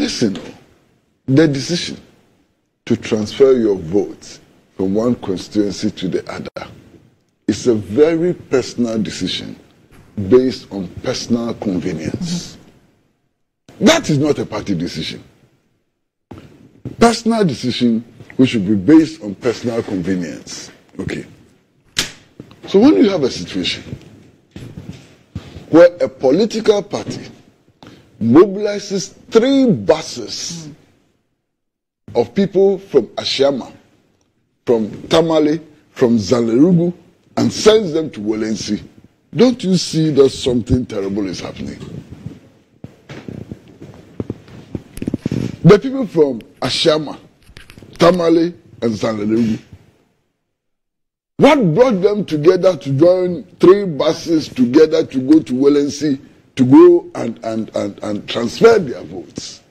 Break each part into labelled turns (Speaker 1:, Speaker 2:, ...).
Speaker 1: listen, the decision to transfer your vote from one constituency to the other is a very personal decision based on personal convenience. That is not a party decision. Personal decision which should be based on personal convenience. Okay. So when you have a situation where a political party mobilizes 3 buses of people from Ashama, from Tamale, from Zalerugu, and sends them to Wolensi, don't you see that something terrible is happening? The people from Ashama, Tamale, and Zalerugu, what brought them together to join 3 buses together to go to Wolensi to go and transfer their votes?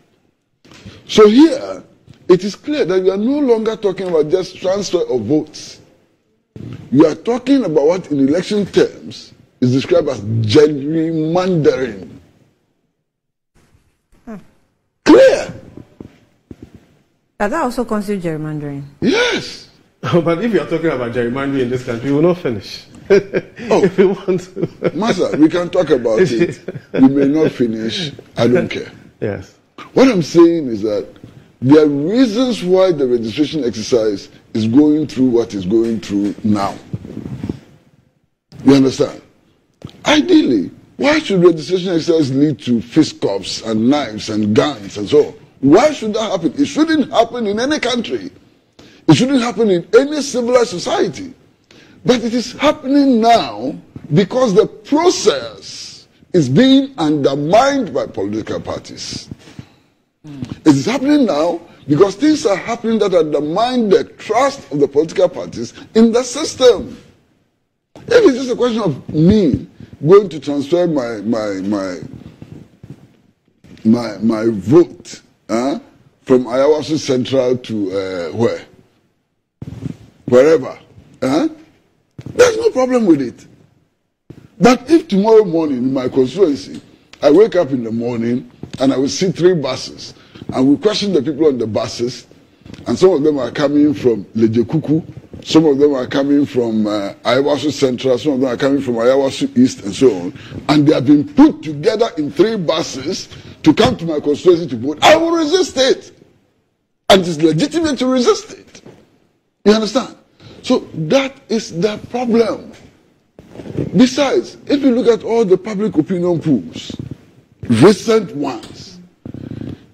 Speaker 1: So here, it is clear that we are no longer talking about just transfer of votes. We are talking about what in election terms is described as gerrymandering. Clear?
Speaker 2: Does that also constitute gerrymandering?
Speaker 1: Yes.
Speaker 3: But if you are talking about gerrymandering in this country, we will not finish. If we want to.
Speaker 1: Master, we can talk about it. We may not finish. I don't care.
Speaker 3: Yes.
Speaker 1: What I'm saying is that there are reasons why the registration exercise is going through what is going through now. You understand? Ideally, why should registration exercise lead to fisticuffs and knives and guns and so on? Why should that happen? It shouldn't happen in any country. It shouldn't happen in any civilized society. But it is happening now because the process is being undermined by political parties. It is happening now because things are happening that undermine the trust of the political parties in the system. If it's just a question of me going to transfer my vote from Ayawasu Central to where? Wherever. There's no problem with it. But if tomorrow morning in my constituency, I wake up in the morning and I will see 3 buses and we question the people on the buses, and some of them are coming from Lejekuku, some of them are coming from Ayawasu Central, some of them are coming from Ayawasu East, and so on, and they have been put together in 3 buses to come to my constituency to vote, I will resist it. And it is legitimate to resist it. You understand? So that is the problem. Besides, if you look at all the public opinion polls, recent ones,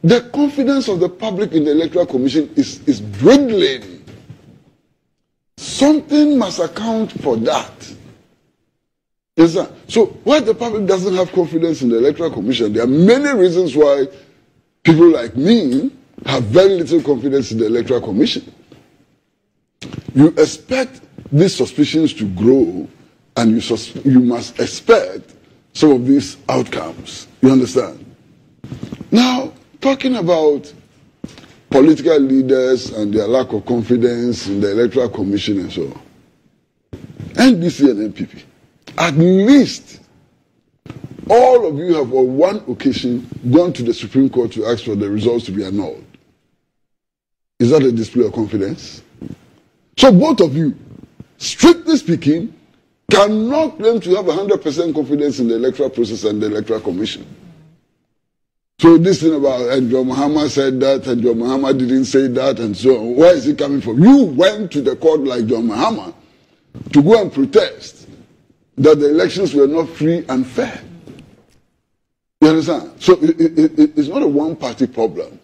Speaker 1: the confidence of the public in the Electoral Commission is dwindling. Something must account for that. Yes, sir. So why the public doesn't have confidence in the Electoral Commission? There are many reasons why people like me have very little confidence in the Electoral Commission. You expect these suspicions to grow, and you must expect some of these outcomes. You understand? Now, talking about political leaders and their lack of confidence in the Electoral Commission and so on, NDC and NPP, at least all of you have on one occasion gone to the Supreme Court to ask for the results to be annulled. Is that a display of confidence? So both of you, strictly speaking, cannot claim to have 100% confidence in the electoral process and the Electoral Commission. So this thing about John Mahama said that, and John Mahama didn't say that, and so on, where is it coming from? You went to the court like John Mahama to go and protest that the elections were not free and fair. You understand? So it's not a one-party problem.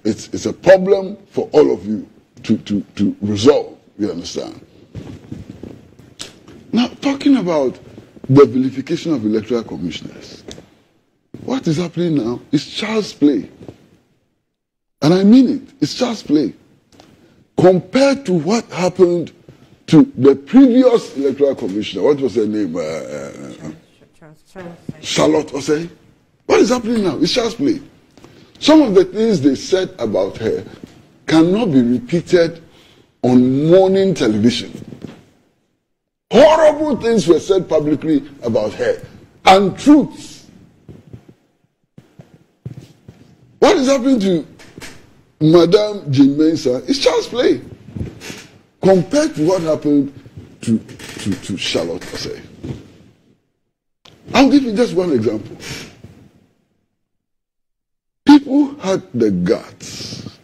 Speaker 1: It's a problem for all of you to resolve. You understand? Now, talking about the vilification of electoral commissioners, what is happening now is child's play. And I mean it. It's child's play. Compared to what happened to the previous electoral commissioner, what was her name? Charlotte Osei. What is happening now? It's child's play. Some of the things they said about her cannot be repeated on morning television. Horrible things were said publicly about her. Untruths. What What is happening to Madame Jane Mensah is child's play compared to what happened to Charlotte Osei. I'll give you just one example. People had the guts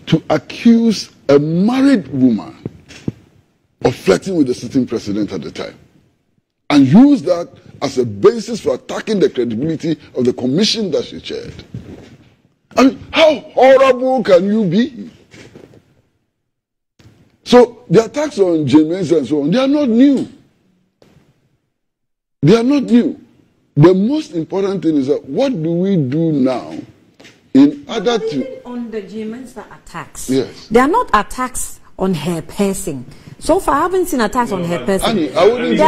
Speaker 1: to accuse a married woman of flirting with the sitting president at the time and use that as a basis for attacking the credibility of the commission that she chaired. I mean, how horrible can you be? So the attacks on James and so on, they are not new. They are not new. The most important thing is that what do we do now in order to...
Speaker 2: On the James attacks,
Speaker 1: yes,
Speaker 2: they are not attacks on her person. So far, I haven't seen attacks on her person.
Speaker 1: Annie, I wouldn't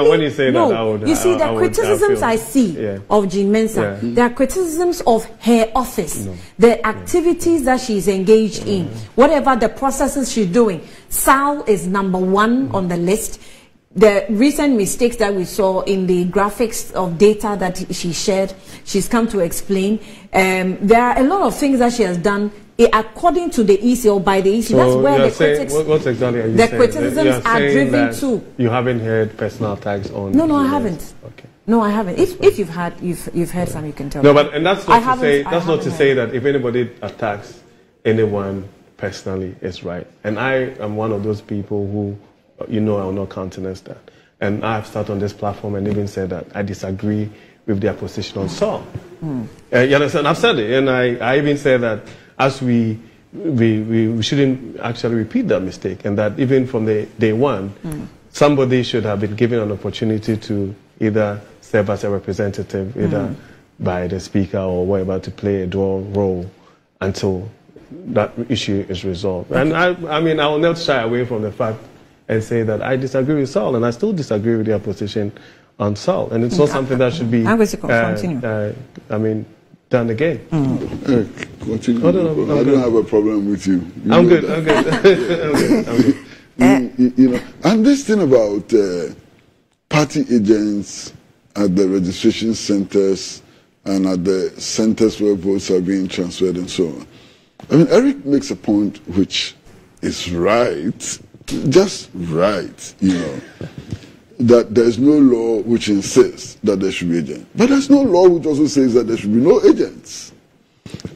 Speaker 3: when you say that, I would,
Speaker 2: you see, the criticisms I see of Jean Mensah, there are criticisms of her office, the activities that she's engaged in, whatever the processes she's doing. Sal is number one on the list. The recent mistakes that we saw in the graphics of data that she shared, she's come to explain. There are a lot of things that she has done according to the EC or by the EC. So that's where the critics.
Speaker 3: What exactly are you
Speaker 2: the
Speaker 3: saying?
Speaker 2: Criticisms are driven to.
Speaker 3: You haven't heard personal attacks on.
Speaker 2: No, I haven't. Okay. No, I haven't. If you've heard, you've heard some, you can tell.
Speaker 3: No,
Speaker 2: me.
Speaker 3: but and that's not to say that if anybody attacks anyone personally, it's right. And I am one of those people who, I will not countenance that. And I've started on this platform and even said that I disagree with their position on Saul. You understand? I've said it, and I even said that as we shouldn't actually repeat that mistake, and that even from the day one, somebody should have been given an opportunity to either serve as a representative, either by the speaker or whatever, to play a dual role until that issue is resolved. And I will not shy away from the fact and say that I disagree with Saul, and I still disagree with their position on Saul, and it's not something that should be done again.
Speaker 1: Continue. I don't have a problem with you.
Speaker 3: I'm good. I'm good.
Speaker 1: And this thing about party agents at the registration centers and at the centers where votes are being transferred and so on. I mean, Eric makes a point which is right, just right, that there's no law which insists that there should be agents. But there's no law which also says that there should be no agents.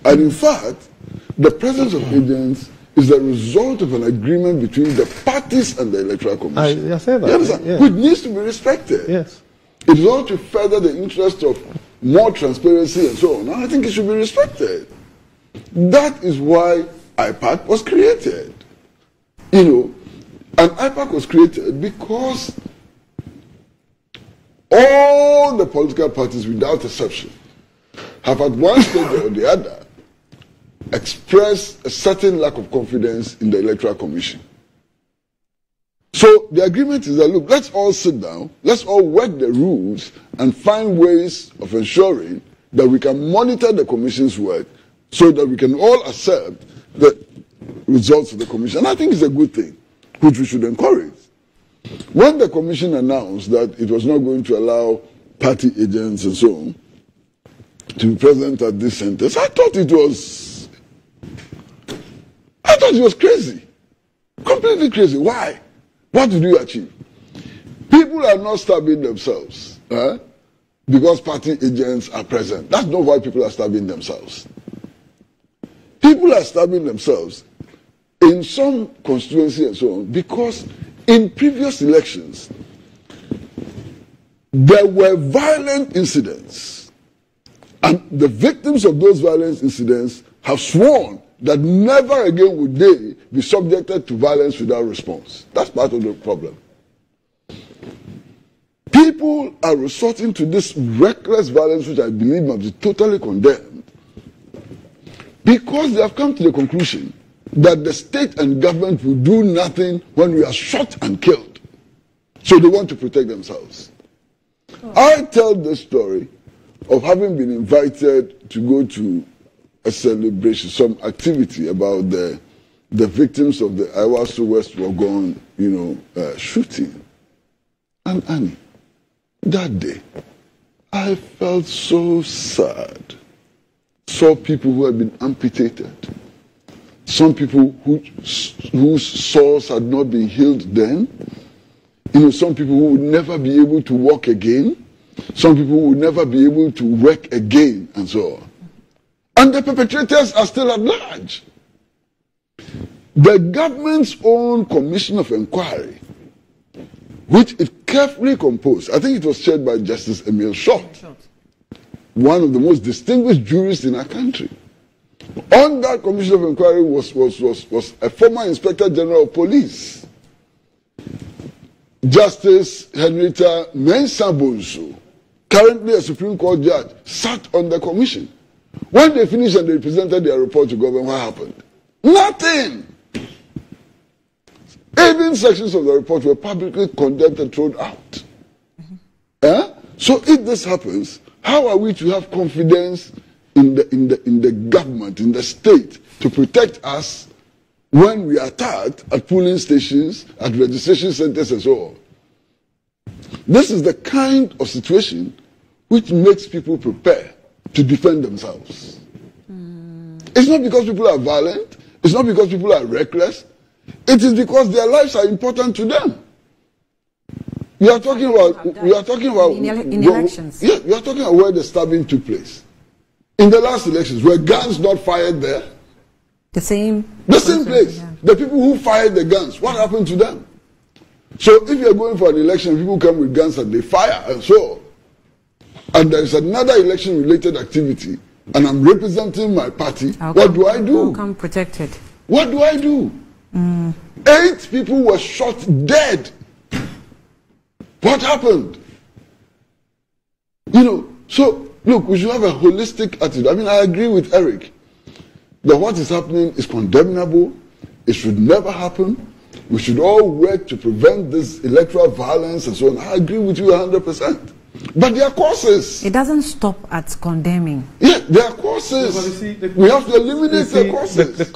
Speaker 1: And in fact, the presence of agents is the result of an agreement between the parties and the Electoral Commission.
Speaker 3: I say that.
Speaker 1: Which needs to be respected.
Speaker 3: Yes.
Speaker 1: It is all to further the interest of more transparency and so on. And I think it should be respected. That is why IPAC was created. And IPAC was created because all the political parties, without exception, have at one stage or the other expressed a certain lack of confidence in the Electoral Commission. So the agreement is that, look, let's all sit down, let's all work the rules and find ways of ensuring that we can monitor the Commission's work so that we can all accept the results of the Commission. And I think it's a good thing, which we should encourage. When the Commission announced that it was not going to allow party agents and so on to be present at these centers, I thought it was crazy. Completely crazy. Why? What did you achieve? People are not stabbing themselves because party agents are present. That's not why people are stabbing themselves. People are stabbing themselves in some constituency and so on because in previous elections there were violent incidents, and the victims of those violent incidents have sworn that never again would they be subjected to violence without response. That's part of the problem. People are resorting to this reckless violence, which I believe must be totally condemned, because they have come to the conclusion that the state and government will do nothing when we are shot and killed. So they want to protect themselves. I tell this story of having been invited to go to a celebration, some activity about the victims of the Iwasu West Wagon, shooting. And Annie, that day, I felt so sad. Saw people who had been amputated. Some people whose sores had not been healed then. You know, some people who would never be able to walk again. Some people who would never be able to work again, and so on. And the perpetrators are still at large. The government's own commission of inquiry, which it carefully composed, I think it was chaired by Justice Emil Short, one of the most distinguished jurists in our country. On that commission of inquiry was a former Inspector General of Police, Justice Henrietta Mensah-Bonsu, currently a Supreme Court judge, sat on the commission. When they finished and they presented their report to government, what happened? Nothing! Even sections of the report were publicly condemned and thrown out. So if this happens, how are we to have confidence in the government, in the state, to protect us when we are attacked at polling stations, at registration centers, and so on? This is the kind of situation which makes people prepare to defend themselves. It's not because people are violent. It's not because people are reckless. It is because their lives are important to them. We are talking about
Speaker 2: in elections.
Speaker 1: Yeah, we are talking about where the stabbing took place. In the last elections, were guns not fired there?
Speaker 2: The same
Speaker 1: place. Yeah. The people who fired the guns, what happened to them? So if you're going for an election, people come with guns and they fire and so on. And there is another election-related activity, and I'm representing my party, what do I do?
Speaker 2: I'll come protected.
Speaker 1: What do I do? 8 people were shot dead. What happened? You know, so look, we should have a holistic attitude. I mean, I agree with Eric that what is happening is condemnable. It should never happen. We should all work to prevent this electoral violence and so on. I agree with you 100%. But there are causes.
Speaker 2: It doesn't stop at condemning.
Speaker 1: Yeah, there are causes. We have to eliminate the causes.